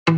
ఇప్పుడు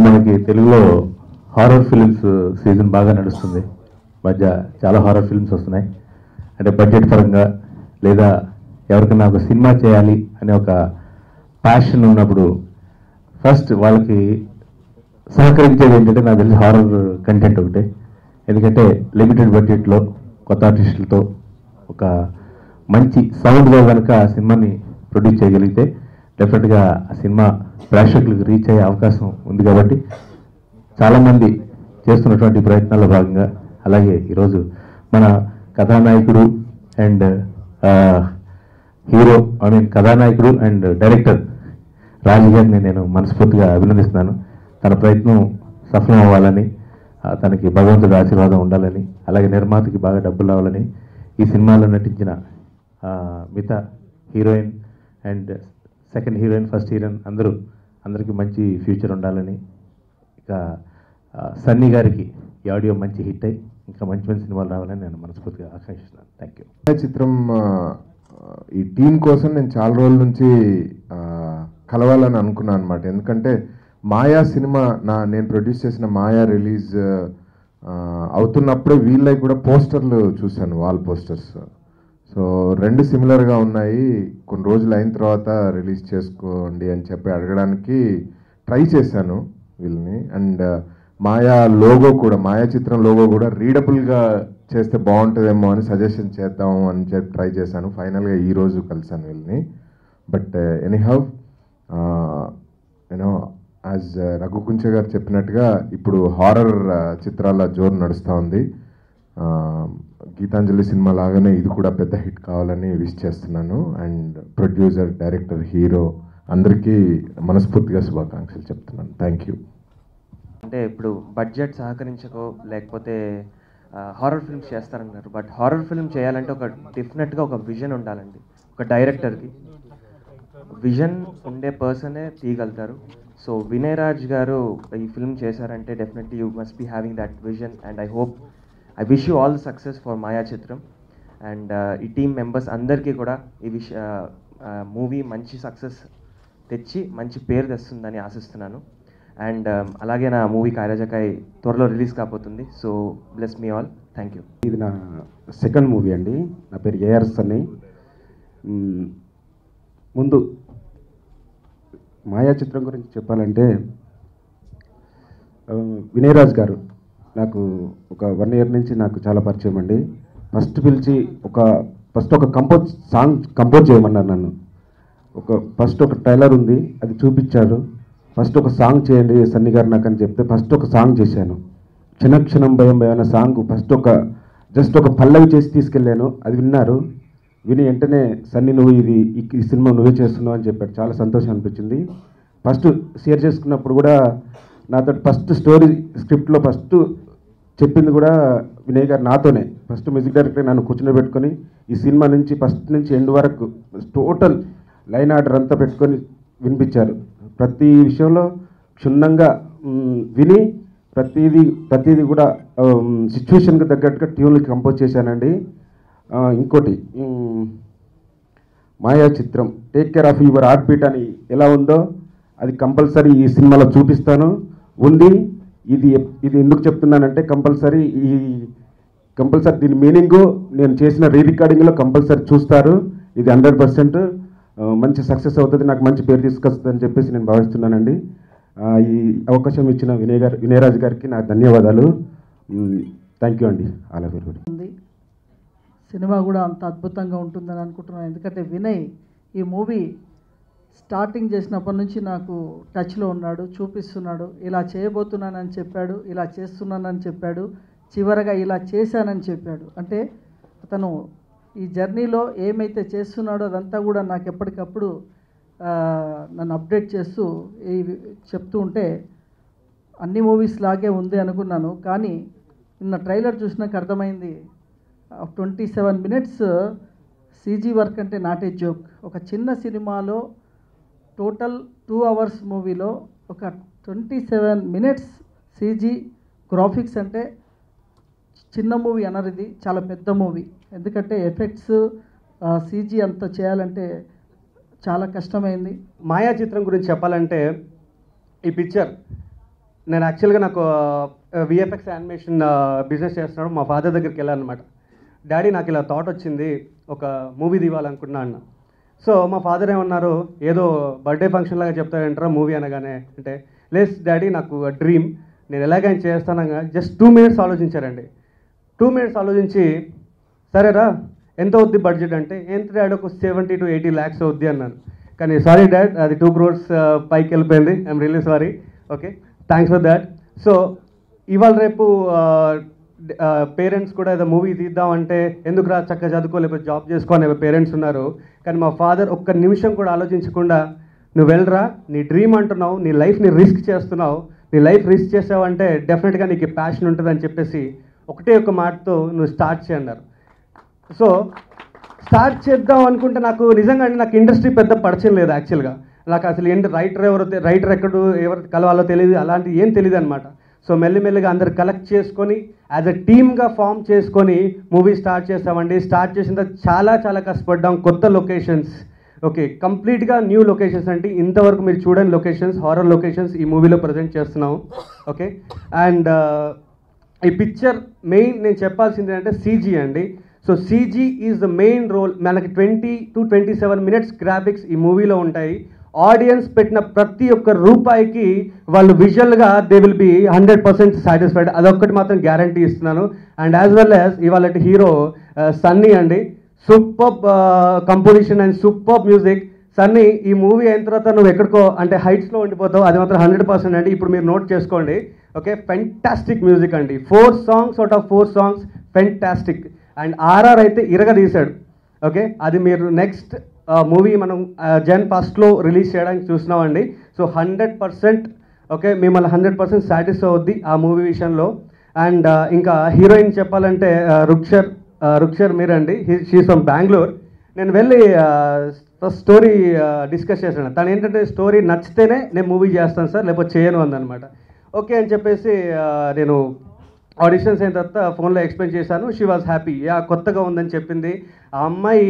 మనకి తెలుగులో హారర్ ఫిల్మ్స్ సీజన్ బాగా నడుస్తుంది. మధ్య చాలా హారర్ ఫిల్మ్స్ వస్తున్నాయి. అంటే బడ్జెట్ పరంగా లేదా ఎవరికైనా ఒక సినిమా చేయాలి అనే ఒక ప్యాషన్ ఉన్నప్పుడు ఫస్ట్ వాళ్ళకి సహకరించేది ఏంటంటే నాకు తెలిసి హారర్ కంటెంట్ ఒకటే. ఎందుకంటే లిమిటెడ్ బడ్జెట్లో కొత్త ఆర్టిస్టులతో ఒక మంచి సౌండ్లో కనుక ఆ సినిమాని ప్రొడ్యూస్ చేయగలిగితే డెఫినెట్గా ఆ సినిమా ప్రేక్షకులకు రీచ్ అయ్యే అవకాశం ఉంది. కాబట్టి చాలామంది చేస్తున్నటువంటి ప్రయత్నాల్లో భాగంగా అలాగే ఈరోజు మన కథానాయకుడు అండ్ హీరో కథానాయకుడు అండ్ డైరెక్టర్ రాజు గారిని నేను మనస్ఫూర్తిగా అభినందిస్తున్నాను. తన ప్రయత్నం సఫలం అవ్వాలని, తనకి భగవంతుడి ఆశీర్వాదం ఉండాలని, అలాగే నిర్మాతకి బాగా డబ్బులు రావాలని, ఈ సినిమాలో నటించిన మిగతా heroine and second heroine, first heroine అందరికీ మంచి ఫ్యూచర్ ఉండాలని, ఇక సన్నీ గారికి ఈ ఆడియో మంచి హిట్ అయ్యి ఇంకా మంచి మంచి సినిమాలు రావాలని నేను మనస్ఫూర్తిగా ఆకాంక్షిస్తున్నాను. Thank you. చిత్రం ఈ టీం కోసం నేను చాలా రోజుల నుంచి కలవాలని అనుకున్నాను అనమాట. ఎందుకంటే మాయా సినిమా నేను ప్రొడ్యూస్ చేసిన మాయా రిలీజ్ అవుతున్నప్పుడే వీళ్ళకి కూడా పోస్టర్లు చూశాను, వాల్ పోస్టర్స్. సో రెండు సిమిలర్గా ఉన్నాయి. కొన్ని రోజులు అయిన తర్వాత రిలీజ్ చేసుకోండి అని చెప్పి అడగడానికి ట్రై చేశాను వీళ్ళని. అండ్ మాయా లోగో కూడా, మాయా చిత్రం లోగో కూడా రీడబుల్గా చేస్తే బాగుంటుందేమో అని సజెషన్ చేద్దాము అని చెప్పి ట్రై చేశాను. ఫైనల్గా ఈరోజు కలిసాను వీళ్ళని. But anyhow you know as Raghu Kunche garu చెప్పినట్టుగా ఇప్పుడు హారర్ చిత్రాల జోరు నడుస్తూ ఉంది. గీతాంజలి సినిమా లాగానే ఇది కూడా పెద్ద హిట్ కావాలని విష్ చేస్తున్నాను. అండ్ ప్రొడ్యూసర్, డైరెక్టర్, హీరో అందరికీ మనస్ఫూర్తిగా శుభాకాంక్షలు చెప్తున్నాను. Thank you. అంటే ఇప్పుడు బడ్జెట్ సహకరించకో లేకపోతే హారర్ ఫిల్మ్స్ చేస్తారన్నారు. బట్ హారర్ ఫిల్మ్ చేయాలంటే ఒక డెఫినెట్గా ఒక విజన్ ఉండాలండి. ఒక డైరెక్టర్కి విజన్ ఉండే పర్సనే తీయగలుగుతారు. సో వినయ్ రాజ్ గారు ఈ ఫిల్మ్ చేశారంటే definitely you must be having that vision. And I wish you all the success for Maya Chitram. And ఈ టీమ్ మెంబర్స్ అందరికీ కూడా ఈ మూవీ మంచి సక్సెస్ తెచ్చి మంచి పేరు తెస్తుందని ఆశిస్తున్నాను. అండ్ అలాగే నా మూవీ కాయరాజకాయ్ త్వరలో రిలీజ్ కాబోతుంది. So bless me all. Thank you. ఇది నా సెకండ్ మూవీ అండి. నా పేరు ఏఆర్ సన్నీ. ముందు మాయా చిత్రం గురించి చెప్పాలంటే వినయ్ రాజ్ గారు నాకు ఒక 1 year నుంచి నాకు చాలా పరిచయం అండి. ఫస్ట్ పిలిచి ఫస్ట్ ఒక సాంగ్ కంపోజ్ చేయమన్నారు నన్ను. ఫస్ట్ ఒక ట్రైలర్ ఉంది, అది చూపించారు. ఫస్ట్ ఒక సాంగ్ చేయండి సన్నీ గారు నాకు అని చెప్తే ఫస్ట్ ఒక సాంగ్ చేశాను. క్షణక్షణం భయం భయం అనే సాంగ్ జస్ట్ ఒక పల్లవి చేసి తీసుకెళ్ళాను. అది విన్నారు. విని వెంటనే సన్నీ నువ్వు ఈ సినిమా నువ్వే చేస్తున్నావు అని చెప్పాడు. చాలా సంతోషం అనిపించింది. ఫస్ట్ షేర్ చేసుకున్నప్పుడు కూడా నాతో ఫస్ట్ స్టోరీ స్క్రిప్ట్లో ఫస్ట్ చెప్పింది కూడా వినయ్ గారు నాతోనే. ఫస్ట్ మ్యూజిక్ డైరెక్టర్ నన్ను కూర్చోబెట్టుకొని ఈ సినిమా నుంచి ఫస్ట్ నుంచి ఎండ్ వరకు టోటల్ లైన్ ఆర్డర్ అంతా పెట్టుకొని వినిపించారు. ప్రతి విషయంలో క్షుణ్ణంగా విని ప్రతిదీ కూడా సిచ్యువేషన్కి తగ్గట్టుగా ట్యూన్లు కంపోజ్ చేశానండి. ఇంకోటి మాయా చిత్రం take care of your heart beat అని ఎలా ఉందో అది కంపల్సరీ ఈ సినిమాలో చూపిస్తాను ఉంది. ఇది ఎందుకు చెప్తున్నానంటే కంపల్సరీ దీని మీనింగు నేను చేసిన రీ రికార్డింగ్లో కంపల్సరీ చూస్తారు. ఇది 100% మంచి సక్సెస్ అవుతుంది, నాకు మంచి పేరు తీసుకొస్తుంది అని చెప్పేసి నేను భావిస్తున్నానండి. ఈ అవకాశం ఇచ్చిన వినయరాజు గారికి నా ధన్యవాదాలు. థ్యాంక్ యూ అండి. All of you. సినిమా కూడా అంత అద్భుతంగా ఉంటుందని అనుకుంటున్నాను. ఎందుకంటే వినయ్ ఈ మూవీ స్టార్టింగ్ చేసినప్పటి నుంచి నాకు టచ్లో ఉన్నాడు, చూపిస్తున్నాడు. ఇలా చేయబోతున్నానని చెప్పాడు, ఇలా చేస్తున్నానని చెప్పాడు, చివరగా ఇలా చేశానని చెప్పాడు. అంటే అతను ఈ జర్నీలో ఏమైతే చేస్తున్నాడో అదంతా కూడా నాకు ఎప్పటికప్పుడు నన్ను అప్డేట్ చేస్తూ చెప్తూ ఉంటే అన్ని మూవీస్ లాగే ఉంది అనుకున్నాను. కానీ నిన్న ట్రైలర్ చూసినాక అర్థమైంది 27 minutes CG వర్క్ అంటే నాట్ ఏ జోక్. ఒక చిన్న సినిమాలో టోటల్ 2 hours మూవీలో ఒక 27 minutes CG గ్రాఫిక్స్ అంటే చిన్న మూవీ అనరు, ఇది చాలా పెద్ద మూవీ. ఎందుకంటే ఎఫెక్ట్స్ CG అంత చేయాలంటే చాలా కష్టమైంది. మాయా చిత్రం గురించి చెప్పాలంటే ఈ పిక్చర్ నేను యాక్చువల్గా నాకు విఎఫ్ఎక్స్ యానిమేషన్ బిజినెస్ చేస్తున్నాడు. మా ఫాదర్ దగ్గరికి వెళ్ళాను అనమాట. డాడీ నాకు ఇలా థాట్ వచ్చింది, ఒక మూవీ తీయాలనుకుంటున్నా అన్న. సో మా ఫాదర్ ఏమన్నారు, ఏదో బర్త్డే ఫంక్షన్ లాగా చెప్తారంటారా మూవీ అనగానే అంటే లేస్ డాడీ నాకు డ్రీమ్, నేను ఎలాగైనా చేస్తానగా జస్ట్ 2 minutes ఆలోచించారండి. 2 minutes ఆలోచించి సరేరా ఎంత అవుద్ది బడ్జెట్ అంటే ఎంత డాడీ ఒక 70 to 80 lakhs అవుద్ది అన్నాను. కానీ సారీ డాడ్ అది 2 crores పైకి వెళ్ళిపోయింది. I'm really sorry. Okay, thanks for that. So ఇవాళ రేపు పేరెంట్స్ కూడా ఏదో మూవీ తీద్దామంటే ఎందుకు రా చక్కగా చదువుకో లేకపోతే జాబ్ చేసుకోని పేరెంట్స్ ఉన్నారు. కానీ మా ఫాదర్ ఒక్క నిమిషం కూడా ఆలోచించకుండా నువ్వు వెళ్ళరా, నీ డ్రీమ్ అంటున్నావు, నీ లైఫ్ని రిస్క్ చేస్తున్నావు, నీ లైఫ్ రిస్క్ చేసావంటే డెఫినెట్గా నీకు ప్యాషన్ ఉంటుందని చెప్పేసి ఒకటే ఒక మాటతో నువ్వు స్టార్ట్ చేయన్నారు. సో స్టార్ట్ చేద్దాం అనుకుంటే నాకు నిజంగా నాకు ఇండస్ట్రీ పెద్ద పరిచయం లేదు. యాక్చువల్గా నాకు అసలు ఏంటి రైటర్ ఎవరు కలవాలో తెలియదు, అలాంటివి ఏం తెలియదు అనమాట. సో మెల్లిమెల్లిగా అందరు కలెక్ట్ చేసుకొని యాజ్ అ టీమ్గా ఫామ్ చేసుకొని మూవీ స్టార్ట్ చేస్తామండి. స్టార్ట్ చేసిన చాలా చాలా కష్టపడ్డాం. కొత్త లొకేషన్స్, ఓకే కంప్లీట్గా న్యూ లొకేషన్స్ అంటే ఇంతవరకు మీరు చూడని లొకేషన్స్, హారర్ లొకేషన్స్ ఈ మూవీలో ప్రజెంట్ చేస్తున్నాము. ఓకే, అండ్ ఈ పిక్చర్ మెయిన్ నేను చెప్పాల్సింది అంటే CG అండి. So CG is the main role. మనకి 20 to 27 minutes గ్రాఫిక్స్ ఈ మూవీలో ఉంటాయి. ఆడియన్స్ పెట్టిన ప్రతి ఒక్క రూపాయికి వాళ్ళు విజువల్గా దే విల్ బి 100% సాటిస్ఫైడ్. అదొక్కటి మాత్రం గ్యారంటీ ఇస్తున్నాను. అండ్ యాజ్ వెల్ యాజ్ ఇవాళ హీరో సన్నీ అండి, super composition and super music. Sunny ఈ మూవీ అయిన తర్వాత నువ్వు ఎక్కడికో అంటే హైట్స్లో ఉండిపోతావు, అది మాత్రం 100% అండి. ఇప్పుడు మీరు నోట్ చేసుకోండి. ఓకే, ఫెంటాస్టిక్ మ్యూజిక్ అండి. 4 songs out of 4 songs fantastic. And RR అయితే ఇరగదీశాడు. ఓకే, అది మీరు నెక్స్ట్ మూవీ మనం Jan 1st రిలీజ్ చేయడానికి చూస్తున్నామండి. సో 100% ఓకే మిమ్మల్ని 100% సాటిస్ఫై అవుద్ది ఆ మూవీ విషయంలో. అండ్ ఇంకా హీరోయిన్ చెప్పాలంటే రుక్షర్ మీరండి, షీఈస్ ఫ్రమ్ బెంగళూరు. నేను వెళ్ళి ఫస్ట్ స్టోరీ డిస్కస్ చేశాను. తను ఏంటంటే స్టోరీ నచ్చితేనే నేను మూవీ చేస్తాను సార్, లేకపోతే చేయను అందనమాట. ఓకే అని చెప్పేసి నేను ఆడిషన్స్ అయిన తర్వాత ఫోన్లో ఎక్స్ప్లెయిన్ చేశాను. షీ వాజ్ హ్యాపీ, కొత్తగా ఉందని చెప్పింది. ఆ అమ్మాయి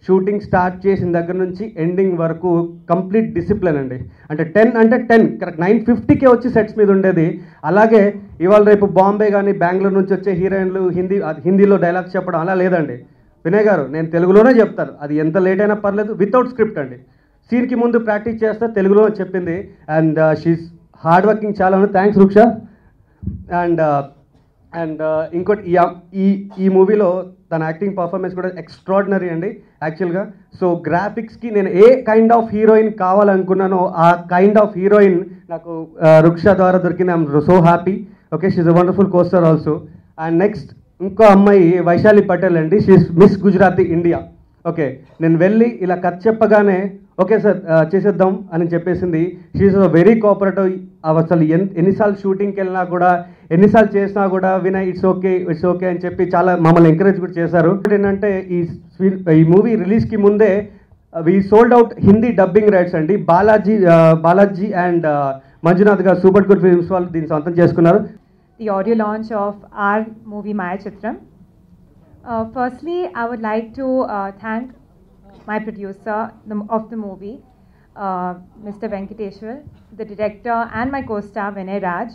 షూటింగ్ స్టార్ట్ చేసిన దగ్గర నుంచి ఎండింగ్ వరకు కంప్లీట్ డిసిప్లిన్ అండి. అంటే 10 అంటే 10 కరెక్ట్ 9:50కే వచ్చి సెట్స్ మీద ఉండేది. అలాగే ఇవాళ రేపు బాంబే కానీ బెంగళూరు నుంచి వచ్చే హీరోయిన్లు హిందీలో డైలాగ్స్ చెప్పడం అలా లేదండి. వినయ్ గారు నేను తెలుగులోనే చెప్తాను, అది ఎంత లేట్ అయినా పర్లేదు, వితౌట్ స్క్రిప్ట్ అండి. సీన్కి ముందు ప్రాక్టీస్ చేస్తా తెలుగులో చెప్పింది. అండ్ షీఈస్ హార్డ్ వర్కింగ్ చాలా ఉంది. థ్యాంక్స్ రుక్ష. అండ్ ఇంకోటి ఈ మూవీలో తన యాక్టింగ్ పర్ఫార్మెన్స్ కూడా ఎక్స్ట్రాడినరీ అండి యాక్చువల్గా. సో గ్రాఫిక్స్కి నేను ఏ కైండ్ ఆఫ్ హీరోయిన్ కావాలనుకున్నానో ఆ కైండ్ ఆఫ్ హీరోయిన్ నాకు రుక్ష ద్వారా దొరికింది. I'm so happy. Okay, she's a wonderful costar also. And next ఇంకో అమ్మాయి వైశాలి పటేల్ అండి, she's Miss Gujarati India. Okay, నేను వెళ్ళి ఇలా కథ చెప్పగానే ఓకే సార్ చేసేద్దాం అని చెప్పేసింది. She's very cooperative. అసలు ఎన్నిసార్లు షూటింగ్కి వెళ్ళినా కూడా ఎన్నిసార్లు చేసినా కూడా వినయ్ ఇట్స్ ఓకే అని చెప్పి చాలా మమ్మల్ని ఎంకరేజ్ కూడా చేశారు. ఏంటంటే ఈ మూవీ రిలీజ్కి ముందే we sold out Hindi dubbing rights అండి. బాలాజీ అండ్ మంజునాథ్ గారు సూపర్ గుడ్ ఫిల్మ్స్ వాళ్ళు దీన్ని సొంతం చేసుకున్నారు. The audio launch of our movie Maya Chitram. Firstly, I would like to thank my producer of the movie, Mr. Venkateshwar, the director and my co-star Vinay Raj,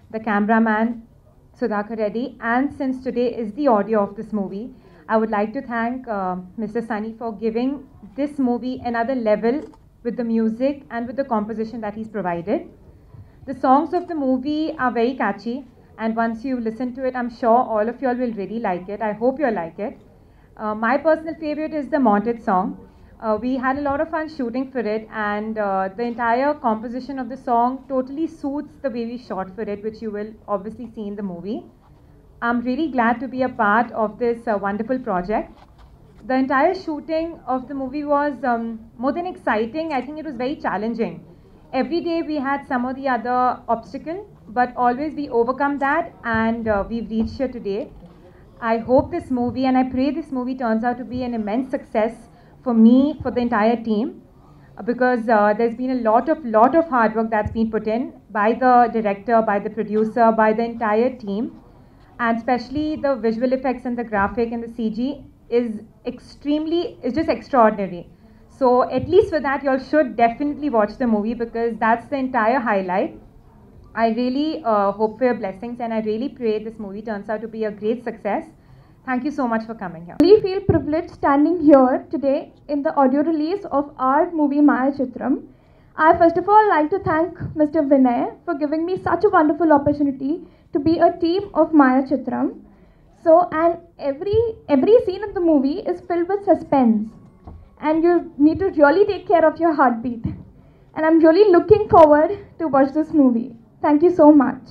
the cameraman Sudhakar Reddy, and since today is the audio of this movie, I would like to thank Mr. Sunny for giving this movie another level with the music and with the composition that he's provided. The songs of the movie are very catchy, and once you listen to it, I'm sure all of you all will really like it. I hope you'll like it. My personal favorite is the Mounted song. We had a lot of fun shooting for it, and the entire composition of the song totally suits the way we shot for it, which you will obviously see in the movie. I'm really glad to be a part of this wonderful project. The entire shooting of the movie was more than exciting. I think it was very challenging. Every day we had some or the other obstacle, but always we overcome that, and we've reached here today. I hope this movie, and I pray this movie turns out to be an immense success for me, for the entire team, because there's been a lot of hard work that's been put in by the director, by the producer, by the entire team, and especially the visual effects and the graphic and the CG is just extraordinary. So at least for that, you all should definitely watch the movie, because that's the entire highlight. I really hope for your blessings, and I really pray this movie turns out to be a great success. Thank you so much for coming here. I really feel privileged standing here today in the audio release of our movie Maya Chitram. I first of all like to thank Mr. Vinay for giving me such a wonderful opportunity to be a team of Maya Chitram. So, and every scene in the movie is filled with suspense, and you need to really take care of your heartbeat. And I'm really looking forward to watch this movie. Thank you so much.